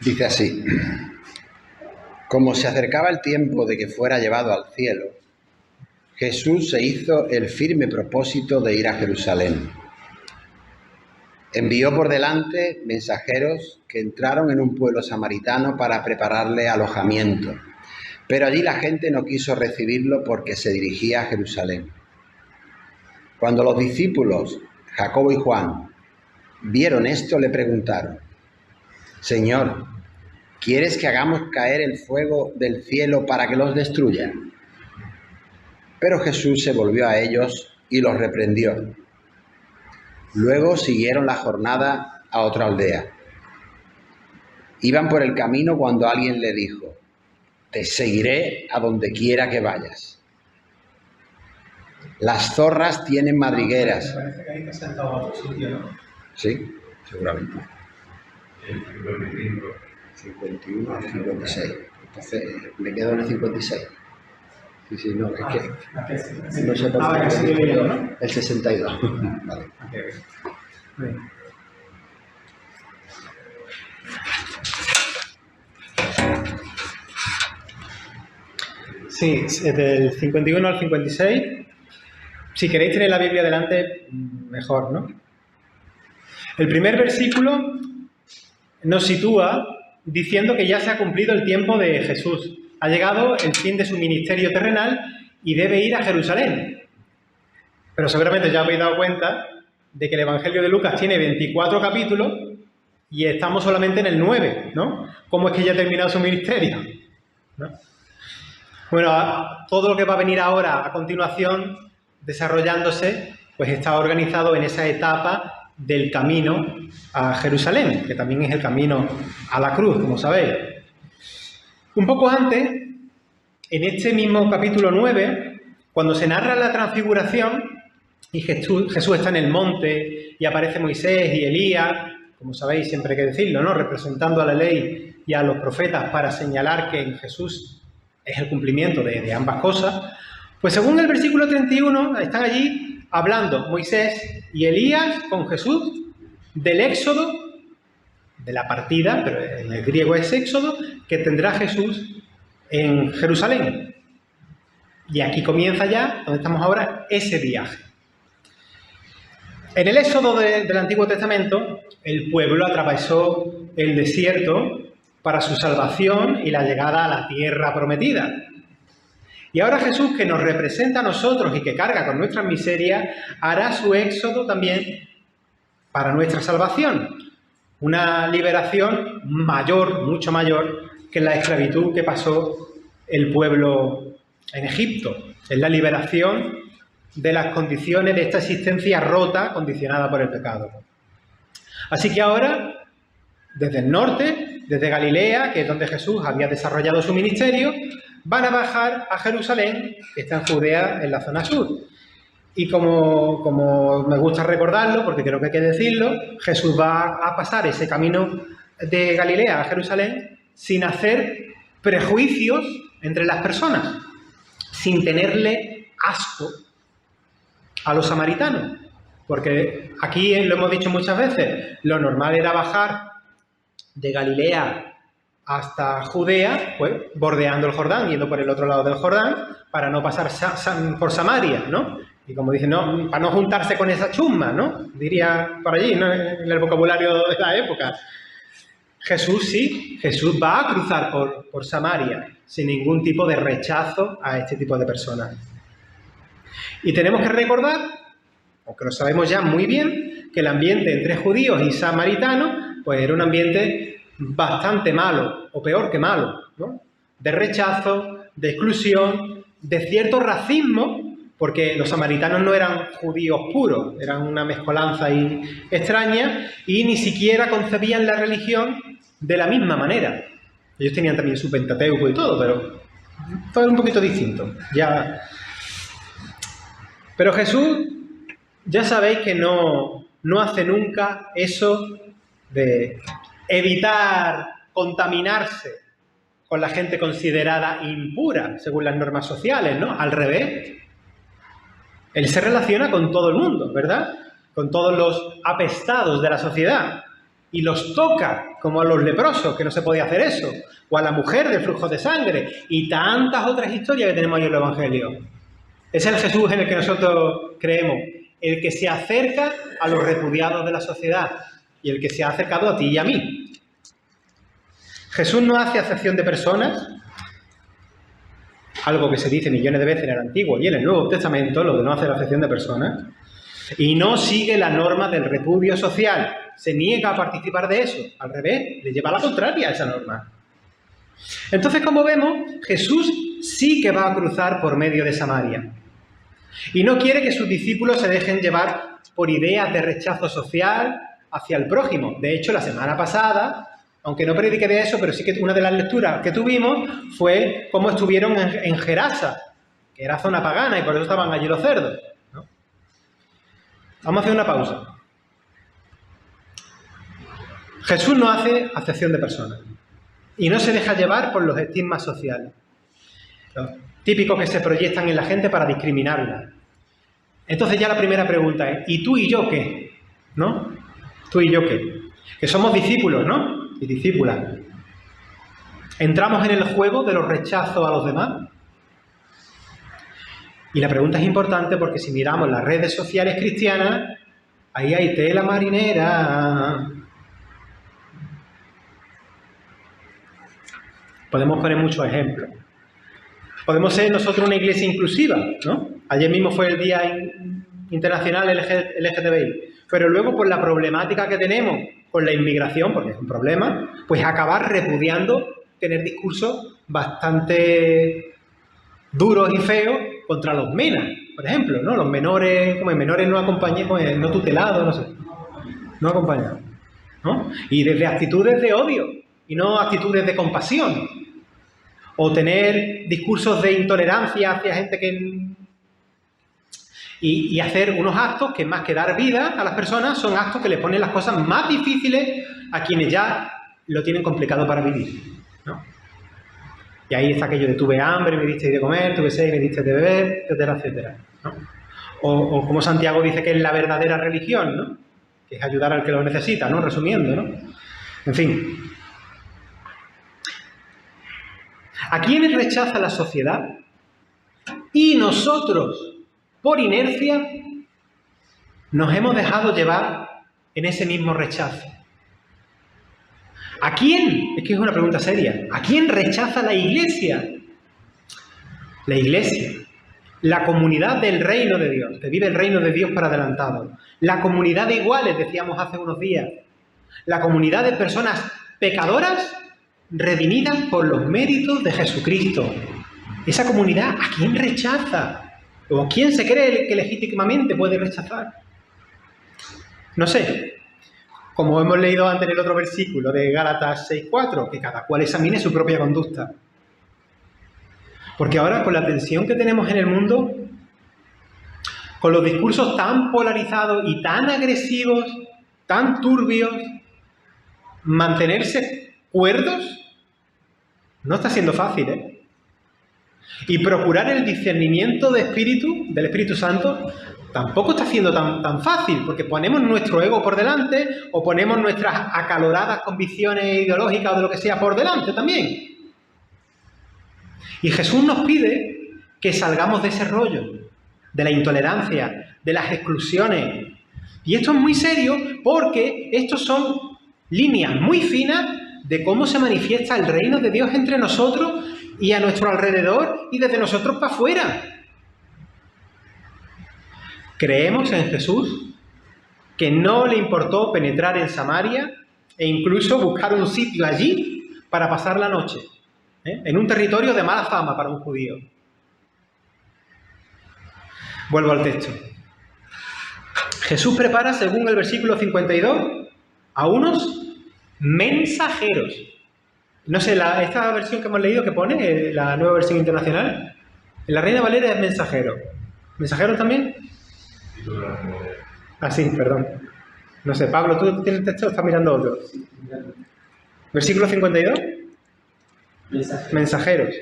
Dice así: como se acercaba el tiempo de que fuera llevado al cielo, Jesús se hizo el firme propósito de ir a Jerusalén. Envió por delante mensajeros que entraron en un pueblo samaritano para prepararle alojamiento, pero allí la gente no quiso recibirlo porque se dirigía a Jerusalén. Cuando los discípulos, Jacobo y Juan, vieron esto, le preguntaron: Señor, ¿quieres que hagamos caer el fuego del cielo para que los destruya? Pero Jesús se volvió a ellos y los reprendió. Luego siguieron la jornada a otra aldea. Iban por el camino cuando alguien le dijo: te seguiré a donde quiera que vayas. Las zorras tienen madrigueras. Me parece que ahí te has sentado a otro sitio, ¿no? Sí, seguramente. 51 al 56. Entonces, me quedo en el 56. Sí, no, es que no sé por qué. Sí, ¿no? El 62. Vale. Bien. Sí, del 51 al 56. Si queréis tener la Biblia delante, mejor, ¿no? El primer versículo nos sitúa diciendo que ya se ha cumplido el tiempo de Jesús. Ha llegado el fin de su ministerio terrenal y debe ir a Jerusalén. Pero seguramente ya habéis dado cuenta de que el Evangelio de Lucas tiene 24 capítulos y estamos solamente en el 9, ¿no? ¿Cómo es que ya ha terminado su ministerio? ¿No? Bueno, todo lo que va a venir ahora a continuación, desarrollándose, pues está organizado en esa etapa del camino a Jerusalén, que también es el camino a la cruz, como sabéis. Un poco antes, en este mismo capítulo 9, cuando se narra la transfiguración y Jesús está en el monte y aparece Moisés y Elías, como sabéis, siempre hay que decirlo, ¿no? Representando a la ley y a los profetas para señalar que en Jesús es el cumplimiento de ambas cosas, pues según el versículo 31 están allí hablando Moisés y Elías con Jesús del éxodo, de la partida, pero en el griego es éxodo, que tendrá Jesús en Jerusalén. Y aquí comienza ya, donde estamos ahora, ese viaje. En el éxodo del Antiguo Testamento, el pueblo atravesó el desierto para su salvación y la llegada a la tierra prometida. Y ahora Jesús, que nos representa a nosotros y que carga con nuestras miserias, hará su éxodo también para nuestra salvación. Una liberación mayor, mucho mayor, que la esclavitud que pasó el pueblo en Egipto. Es la liberación de las condiciones de esta existencia rota, condicionada por el pecado. Así que ahora, desde el norte, desde Galilea, que es donde Jesús había desarrollado su ministerio, van a bajar a Jerusalén, que está en Judea, en la zona sur. Y como me gusta recordarlo, porque creo que hay que decirlo, Jesús va a pasar ese camino de Galilea a Jerusalén sin hacer prejuicios entre las personas, sin tenerle asco a los samaritanos. Porque aquí lo hemos dicho muchas veces, lo normal era bajar de Galilea hasta Judea, pues bordeando el Jordán, yendo por el otro lado del Jordán, para no pasar por Samaria, ¿no? Y como dicen, no, para no juntarse con esa chusma, ¿no? Diría por allí, ¿no? En el vocabulario de la época. Jesús sí, Jesús va a cruzar por Samaria, sin ningún tipo de rechazo a este tipo de personas. Y tenemos que recordar, aunque lo sabemos ya muy bien, que el ambiente entre judíos y samaritanos, pues era un ambiente bastante malo, o peor que malo, ¿no? De rechazo, de exclusión, de cierto racismo, porque los samaritanos no eran judíos puros, eran una mezcolanza ahí extraña, y ni siquiera concebían la religión de la misma manera. Ellos tenían también su Pentateuco y todo, pero todo era un poquito distinto. Pero Jesús, ya sabéis que no hace nunca eso de evitar contaminarse con la gente considerada impura, según las normas sociales, ¿no? Al revés. Él se relaciona con todo el mundo, ¿verdad? Con todos los apestados de la sociedad. y los toca, como a los leprosos, que no se podía hacer eso, o a la mujer del flujo de sangre, y tantas otras historias que tenemos ahí en el Evangelio. Ese es el Jesús en el que nosotros creemos, el que se acerca a los repudiados de la sociedad y el que se ha acercado a ti y a mí. Jesús no hace acepción de personas, algo que se dice millones de veces en el Antiguo y en el Nuevo Testamento, lo de no hacer acepción de personas, y no sigue la norma del repudio social, se niega a participar de eso, al revés, le lleva a la contraria a esa norma. Entonces, como vemos, Jesús sí que va a cruzar por medio de Samaria. Y no quiere que sus discípulos se dejen llevar por ideas de rechazo social hacia el prójimo. De hecho, la semana pasada, aunque no prediqué de eso, pero sí que una de las lecturas que tuvimos fue cómo estuvieron en Gerasa, que era zona pagana y por eso estaban allí los cerdos, ¿no? Vamos a hacer una pausa. Jesús no hace acepción de personas y no se deja llevar por los estigmas sociales, los típicos que se proyectan en la gente para discriminarla. Entonces ya la primera pregunta es, ¿y tú y yo qué? ¿No? ¿Tú y yo qué? Que somos discípulos, ¿no? Y discípulas. ¿Entramos en el juego de los rechazos a los demás? Y la pregunta es importante porque si miramos las redes sociales cristianas, ahí hay tela marinera. Podemos poner muchos ejemplos. Podemos ser nosotros una iglesia inclusiva, ¿no? Ayer mismo fue el Día Internacional LGTBI. Pero luego, por la problemática que tenemos con la inmigración, porque es un problema, pues acabar repudiando tener discursos bastante duros y feos contra los MENA, por ejemplo, ¿no? Los menores, como menores no acompañados, no tutelados, no sé, no acompañados, ¿no? Y desde actitudes de odio y no actitudes de compasión. O tener discursos de intolerancia hacia gente que... Y hacer unos actos que más que dar vida a las personas son actos que les ponen las cosas más difíciles a quienes ya lo tienen complicado para vivir, ¿no? Y ahí está aquello de tuve hambre, me diste de comer, tuve sed, me diste de beber, etcétera, etcétera, ¿no? O como Santiago dice que es la verdadera religión, ¿no? Que es ayudar al que lo necesita, ¿no? Resumiendo, ¿no? En fin. ¿A quiénes rechaza la sociedad? Y nosotros, por inercia, nos hemos dejado llevar en ese mismo rechazo. ¿A quién? Es que es una pregunta seria. ¿A quién rechaza la Iglesia? La Iglesia, la comunidad del reino de Dios, que vive el reino de Dios por adelantado. La comunidad de iguales, decíamos hace unos días. La comunidad de personas pecadoras redimidas por los méritos de Jesucristo. Esa comunidad, ¿a quién rechaza? ¿O a quién se cree que legítimamente puede rechazar? No sé. Como hemos leído antes en el otro versículo de Gálatas 6:4, que cada cual examine su propia conducta. Porque ahora, con la tensión que tenemos en el mundo, con los discursos tan polarizados y tan agresivos, tan turbios, mantenerse cuerdos no está siendo fácil, ¿eh? Y procurar el discernimiento de espíritu, del Espíritu Santo, tampoco está siendo tan fácil, porque ponemos nuestro ego por delante o ponemos nuestras acaloradas convicciones ideológicas o de lo que sea por delante también. Y Jesús nos pide que salgamos de ese rollo, de la intolerancia, de las exclusiones. Y esto es muy serio porque estos son líneas muy finas de cómo se manifiesta el reino de Dios entre nosotros y a nuestro alrededor y desde nosotros para afuera. Creemos en Jesús, que no le importó penetrar en Samaria e incluso buscar un sitio allí para pasar la noche, en un territorio de mala fama para un judío. Vuelvo al texto. Jesús prepara, según el versículo 52, a unos mensajeros. No sé, esta versión que hemos leído que pone, la nueva versión internacional, en la Reina Valera es mensajero. ¿Mensajeros también? Ah, sí, perdón. No sé, Pablo, ¿tú tienes el texto o estás mirando otro? Versículo 52. Mensajeros.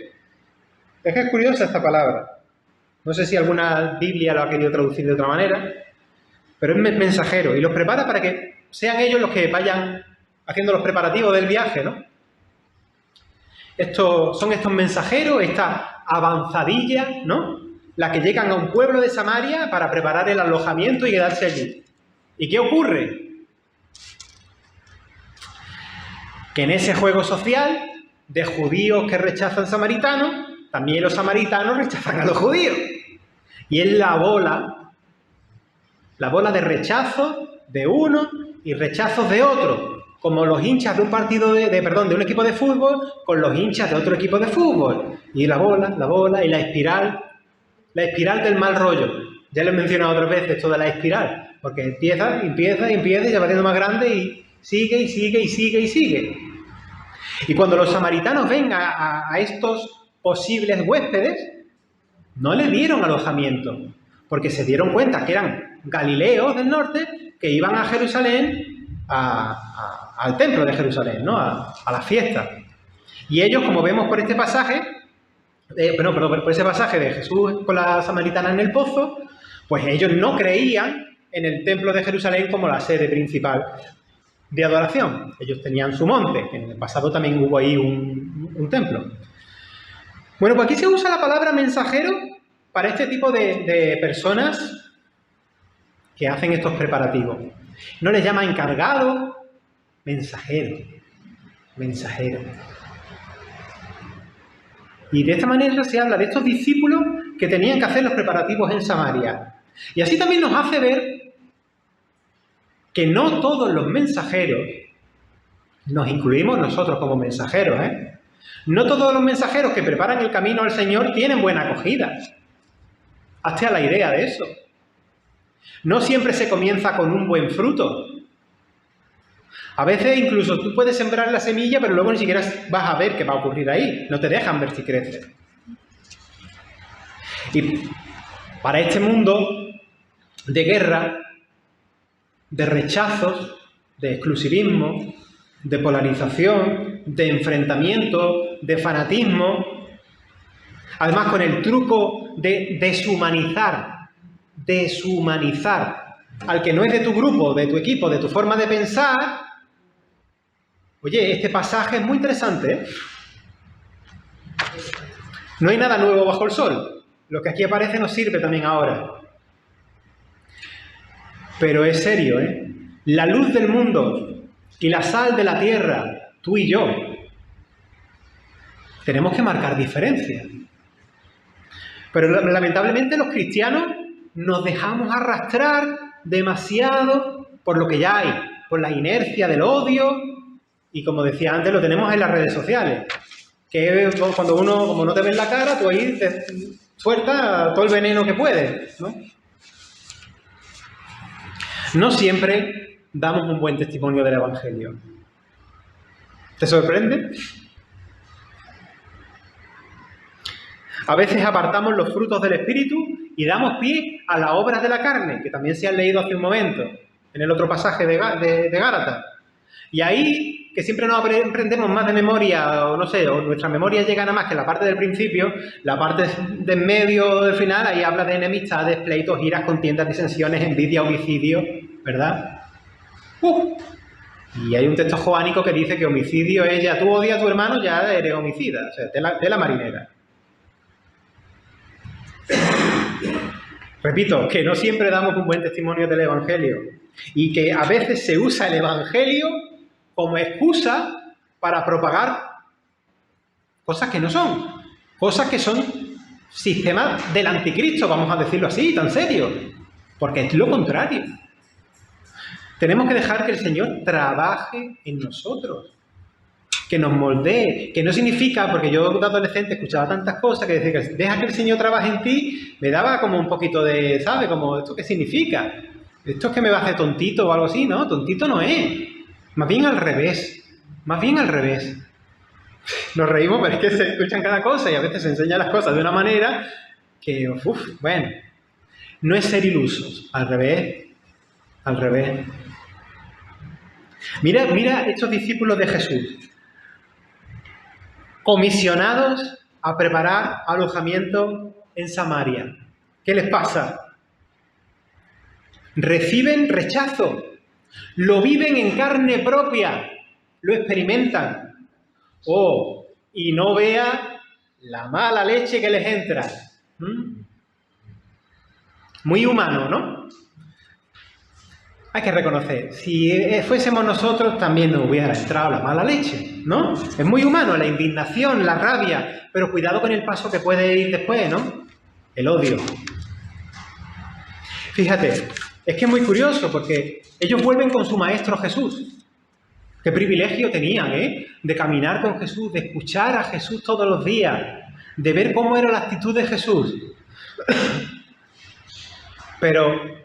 Es que es curiosa esta palabra. No sé si alguna Biblia lo ha querido traducir de otra manera, pero es mensajero y los prepara para que sean ellos los que vayan haciendo los preparativos del viaje, ¿no? Son estos mensajeros, esta avanzadilla, ¿no? La que llegan a un pueblo de Samaria para preparar el alojamiento y quedarse allí. ¿Y qué ocurre? Que en ese juego social de judíos que rechazan samaritanos, también los samaritanos rechazan a los judíos. Y es la bola de rechazo de uno y rechazos de otro, como los hinchas de un partido de un equipo de fútbol con los hinchas de otro equipo de fútbol. Y la bola y la espiral del mal rollo. Ya lo he mencionado otras veces esto de la espiral, porque empieza y se va haciendo más grande y sigue. Y cuando los samaritanos ven a estos posibles huéspedes, no les dieron alojamiento, porque se dieron cuenta que eran galileos del norte que iban a Jerusalén, al templo de Jerusalén, ¿no? a la fiesta. Y ellos, como vemos por este pasaje, por ese pasaje de Jesús con la samaritana en el pozo, pues ellos no creían en el templo de Jerusalén como la sede principal de adoración. Ellos tenían su monte, en el pasado también hubo ahí un templo. Bueno, pues aquí se usa la palabra mensajero para este tipo de personas que hacen estos preparativos. No les llama encargado, mensajero. Y de esta manera se habla de estos discípulos que tenían que hacer los preparativos en Samaria. Y así también nos hace ver que no todos los mensajeros, nos incluimos nosotros como mensajeros, no todos los mensajeros que preparan el camino al Señor tienen buena acogida. Hazte a la idea de eso. No siempre se comienza con un buen fruto. A veces incluso tú puedes sembrar la semilla, pero luego ni siquiera vas a ver qué va a ocurrir ahí. No te dejan ver si crece. Y para este mundo de guerra, de rechazos, de exclusivismo, de polarización, de enfrentamiento, de fanatismo, además con el truco de deshumanizar al que no es de tu grupo, de tu equipo, de tu forma de pensar. Oye, este pasaje es muy interesante, ¿eh? No hay nada nuevo bajo el sol. Lo que aquí aparece nos sirve también ahora. Pero es serio, ¿eh? La luz del mundo y la sal de la tierra, tú y yo, tenemos que marcar diferencias. Pero lamentablemente los cristianos nos dejamos arrastrar demasiado por lo que ya hay, por la inercia del odio, y como decía antes, lo tenemos en las redes sociales, que cuando uno, como no te ven la cara, tú ahí te sueltas todo el veneno que puedes, ¿no? No siempre damos un buen testimonio del Evangelio. ¿Te sorprende? A veces apartamos los frutos del Espíritu y damos pie a las obras de la carne, que también se han leído hace un momento, en el otro pasaje de Gálatas. Y ahí, que siempre nos aprendemos más de memoria, o no sé, o nuestra memoria llega nada más que la parte del principio, la parte de en medio del final, ahí habla de enemistades, pleitos, iras, contiendas, disensiones, envidia, homicidio, ¿verdad? Y hay un texto joánico que dice que homicidio es ya tú odias a tu hermano, ya eres homicida, o sea, de la marinera. Repito, que no siempre damos un buen testimonio del Evangelio y que a veces se usa el Evangelio como excusa para propagar cosas que no son, cosas que son sistemas del anticristo, vamos a decirlo así, tan serio, porque es lo contrario. Tenemos que dejar que el Señor trabaje en nosotros, que nos moldee, que no significa, porque yo de adolescente escuchaba tantas cosas que decía que deja que el Señor trabaje en ti, me daba como un poquito de, ¿sabe? Como, ¿esto qué significa? ¿Esto es que me va a hacer tontito o algo así? No, tontito no es. Más bien al revés. Nos reímos, pero es que se escuchan cada cosa y a veces se enseñan las cosas de una manera que, bueno, no es ser ilusos, al revés. Mira estos discípulos de Jesús, comisionados a preparar alojamiento en Samaria. ¿Qué les pasa? Reciben rechazo, lo viven en carne propia. lo experimentan. Oh, y no vea la mala leche que les entra. Muy humano, ¿no? Hay que reconocer, si fuésemos nosotros también nos hubiera entrado la mala leche, ¿no? Es muy humano, la indignación, la rabia, pero cuidado con el paso que puede ir después, ¿no? El odio. Fíjate, es que es muy curioso porque ellos vuelven con su maestro Jesús. Qué privilegio tenían, ¿eh? De caminar con Jesús, de escuchar a Jesús todos los días, de ver cómo era la actitud de Jesús. Pero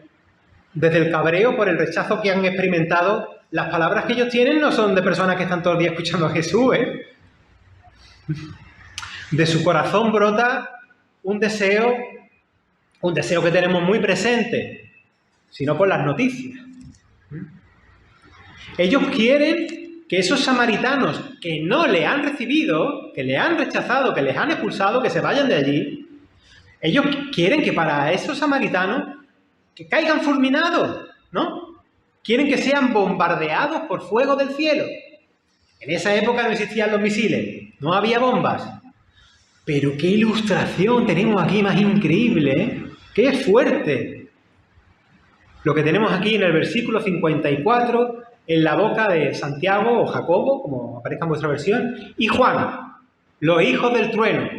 desde el cabreo por el rechazo que han experimentado, las palabras que ellos tienen no son de personas que están todo el día escuchando a Jesús, ¿eh? De su corazón brota un deseo que tenemos muy presente, sino por las noticias. Ellos quieren que esos samaritanos que no le han recibido, que le han rechazado, que les han expulsado, que se vayan de allí, ellos quieren que para esos samaritanos que caigan fulminados, ¿no? Quieren que sean bombardeados por fuego del cielo. En esa época no existían los misiles, no había bombas. Pero qué ilustración tenemos aquí más increíble, ¿eh? ¡Qué fuerte! Lo que tenemos aquí en el versículo 54, en la boca de Santiago o Jacobo, como aparezca en vuestra versión, y Juan, los hijos del trueno.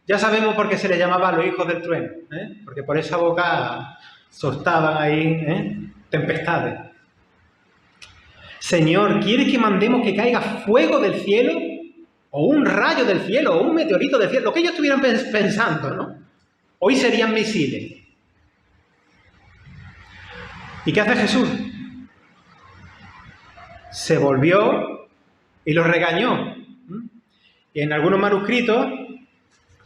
Ya sabemos por qué se les llamaba los hijos del trueno, ¿eh? Porque por esa boca soltaban ahí tempestades. Señor, ¿quieres que mandemos que caiga fuego del cielo? O un rayo del cielo, o un meteorito del cielo, lo que ellos estuvieran pensando, ¿no? Hoy serían misiles. ¿Y qué hace Jesús? Se volvió y los regañó. Y en algunos manuscritos,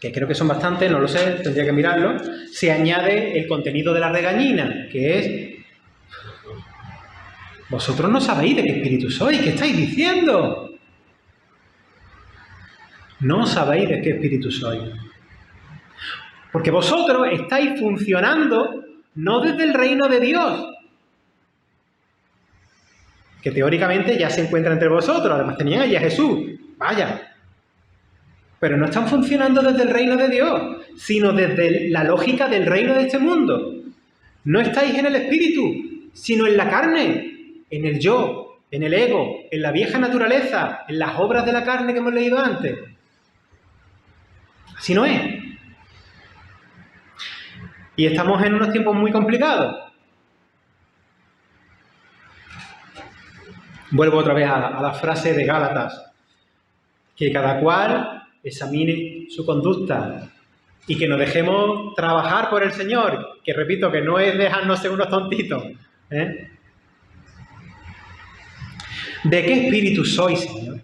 que creo que son bastantes, no lo sé, tendría que mirarlo, se añade el contenido de la regañina, que es: vosotros no sabéis de qué espíritu sois, ¿qué estáis diciendo? No sabéis de qué espíritu sois. Porque vosotros estáis funcionando no desde el reino de Dios, que teóricamente ya se encuentra entre vosotros, además tenían allí a Jesús, vaya. Pero no están funcionando desde el reino de Dios, sino desde la lógica del reino de este mundo. No estáis en el espíritu, sino en la carne, en el yo, en el ego, en la vieja naturaleza, en las obras de la carne que hemos leído antes. Así no es. Y estamos en unos tiempos muy complicados. Vuelvo otra vez a la frase de Gálatas, que cada cual examine su conducta y que nos dejemos trabajar por el Señor, que repito, que no es dejarnos ser unos tontitos, ¿eh? ¿De qué espíritu sois, Señor?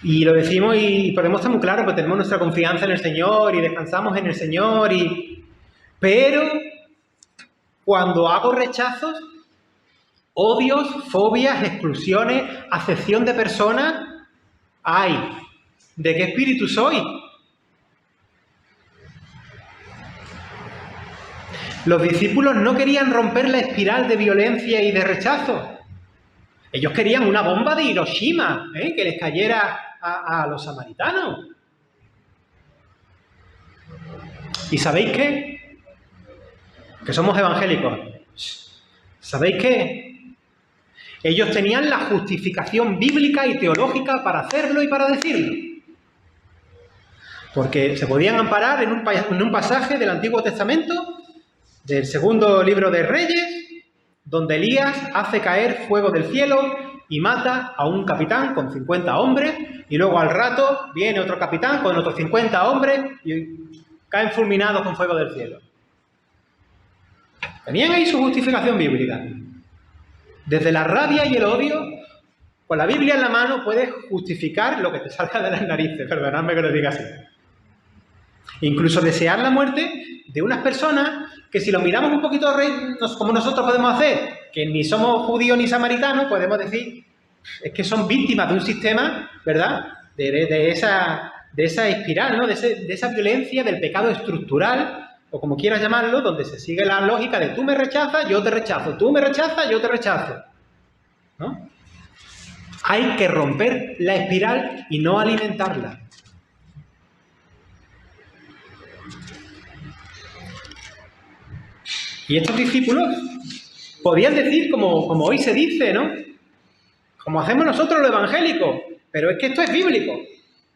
Y lo decimos y podemos estar muy claros, porque tenemos nuestra confianza en el Señor y descansamos en el Señor, pero cuando hago rechazos, odios, fobias, exclusiones, acepción de personas, ¡ay! ¿De qué espíritu soy? Los discípulos no querían romper la espiral de violencia y de rechazo. Ellos querían una bomba de Hiroshima, que les cayera a los samaritanos. ¿Y sabéis qué? Que somos evangélicos. ¿Sabéis qué? Ellos tenían la justificación bíblica y teológica para hacerlo y para decirlo. Porque se podían amparar en un pasaje del Antiguo Testamento, del segundo libro de Reyes, donde Elías hace caer fuego del cielo y mata a un capitán con 50 hombres, y luego al rato viene otro capitán con otros 50 hombres y caen fulminados con fuego del cielo. Tenían ahí su justificación bíblica. Desde la rabia y el odio, con la Biblia en la mano puedes justificar lo que te salga de las narices, perdonadme que lo diga así. Incluso desear la muerte de unas personas que, si lo miramos un poquito como nosotros podemos hacer, que ni somos judíos ni samaritanos, podemos decir, es que son víctimas de un sistema, ¿verdad?, de esa espiral, ¿no?, de esa violencia, del pecado estructural, o como quieras llamarlo, donde se sigue la lógica de tú me rechazas, yo te rechazo, tú me rechazas, yo te rechazo. ¿no? Hay que romper la espiral y no alimentarla. Y estos discípulos podían decir, como hoy se dice, ¿no? Como hacemos nosotros los evangélicos, pero es que esto es bíblico,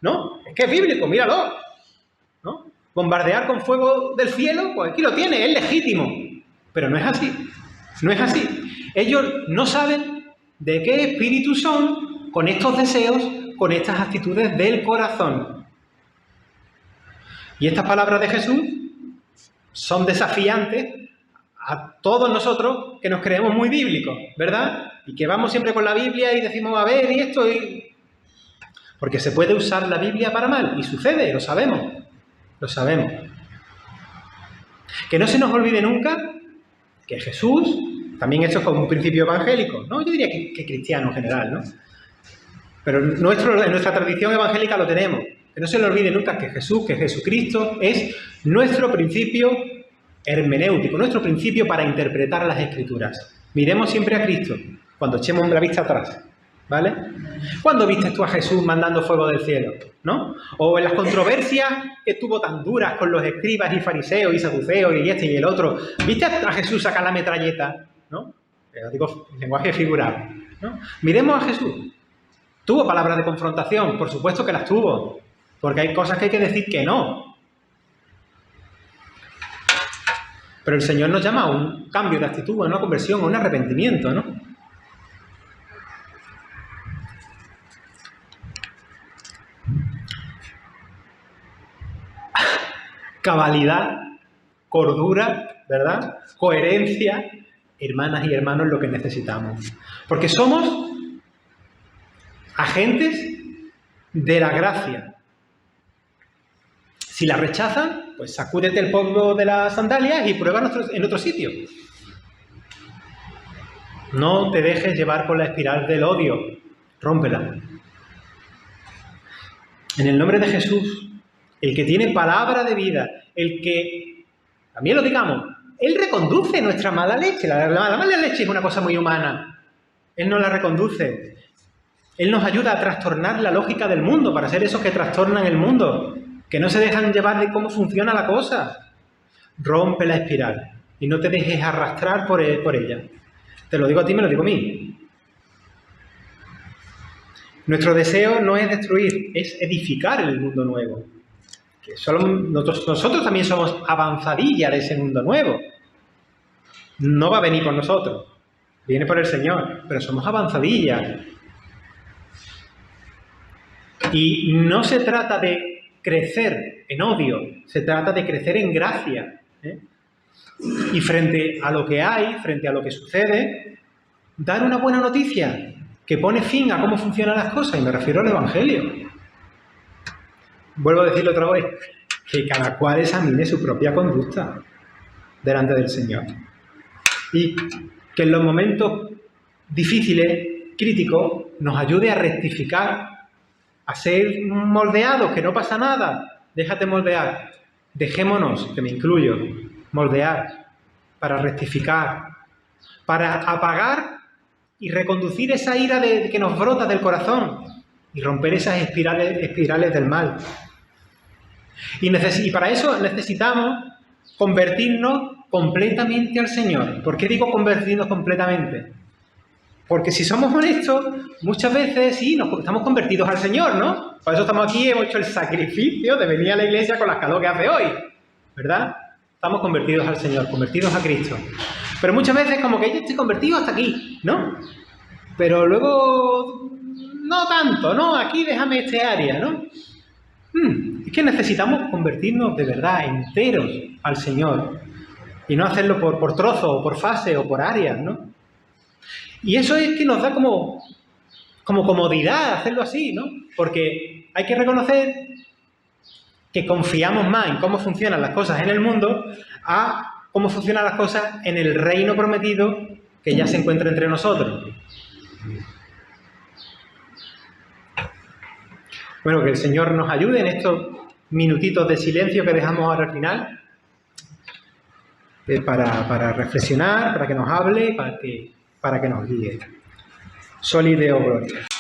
¿no? Es que es bíblico, míralo, ¿no? Bombardear con fuego del cielo, pues aquí lo tiene, es legítimo. Pero no es así, no es así. Ellos no saben de qué espíritu son con estos deseos, con estas actitudes del corazón. Y estas palabras de Jesús son desafiantes a todos nosotros que nos creemos muy bíblicos, ¿verdad? Y que vamos siempre con la Biblia y decimos, a ver, y esto, y... Porque se puede usar la Biblia para mal, y sucede, lo sabemos, lo sabemos. Que no se nos olvide nunca que Jesús, también esto es como un principio evangélico, ¿no? Yo diría que cristiano en general, ¿no? Pero en nuestra tradición evangélica lo tenemos. Que no se le olvide nunca que Jesús, que Jesucristo es nuestro principio hermenéutico, nuestro principio para interpretar las Escrituras. Miremos siempre a Cristo cuando echemos la vista atrás, ¿vale? ¿Cuándo viste tú a Jesús mandando fuego del cielo? ¿No? O en las controversias que tuvo tan duras con los escribas y fariseos y saduceos y este y el otro, ¿viste a Jesús sacar la metralleta? ¿No? Pero digo, lenguaje figurado, ¿no? Miremos a Jesús. ¿Tuvo palabras de confrontación? Por supuesto que las tuvo, porque hay cosas que hay que decir que no. Pero el Señor nos llama a un cambio de actitud, a una conversión, a un arrepentimiento, ¿no? Cabalidad, cordura, ¿verdad? Coherencia, hermanas y hermanos, lo que necesitamos. Porque somos agentes de la gracia. Si la rechazan, pues sacúdete el polvo de las sandalias y prueba en otro sitio. No te dejes llevar por la espiral del odio. Rómpela. En el nombre de Jesús, el que tiene palabra de vida, el que, también lo digamos, Él reconduce nuestra mala leche. La mala leche es una cosa muy humana. Él no la reconduce. Él nos ayuda a trastornar la lógica del mundo, para ser esos que trastornan el mundo, que no se dejan llevar de cómo funciona la cosa. Rompe la espiral y no te dejes arrastrar por ella. Te lo digo a ti, me lo digo a mí. Nuestro deseo no es destruir, es edificar el mundo nuevo. Que solo nosotros también somos avanzadilla de ese mundo nuevo. No va a venir por nosotros, viene por el Señor, pero somos avanzadillas. Y no se trata de crecer en odio, se trata de crecer en gracia. Y frente a lo que hay, frente a lo que sucede, dar una buena noticia que pone fin a cómo funcionan las cosas, y me refiero al Evangelio. Vuelvo a decirlo otra vez, que cada cual examine su propia conducta delante del Señor. Y que en los momentos difíciles, críticos, nos ayude a rectificar, a ser moldeados, que no pasa nada. Déjate moldear. Dejémonos, que me incluyo, moldear para rectificar, para apagar y reconducir esa ira que nos brota del corazón y romper esas espirales del mal. Y para eso necesitamos convertirnos completamente al Señor. ¿Por qué digo convertirnos completamente? Porque si somos honestos, muchas veces sí, estamos convertidos al Señor, ¿no? Por eso estamos aquí, hemos hecho el sacrificio de venir a la iglesia con las calor que hace hoy, ¿verdad? Estamos convertidos al Señor, convertidos a Cristo. Pero muchas veces como que yo estoy convertido hasta aquí, ¿no? Pero luego, no tanto, ¿no? Aquí déjame este área, ¿no? Es que necesitamos convertirnos de verdad enteros al Señor y no hacerlo por trozos, o por fases, o por áreas, ¿no? Y eso es que nos da como comodidad hacerlo así, ¿no? Porque hay que reconocer que confiamos más en cómo funcionan las cosas en el mundo a cómo funcionan las cosas en el reino prometido que ya se encuentra entre nosotros. Bueno, que el Señor nos ayude en estos minutitos de silencio que dejamos ahora al final para reflexionar, para que nos hable, para que nos guíe. Soli Deo Gloria.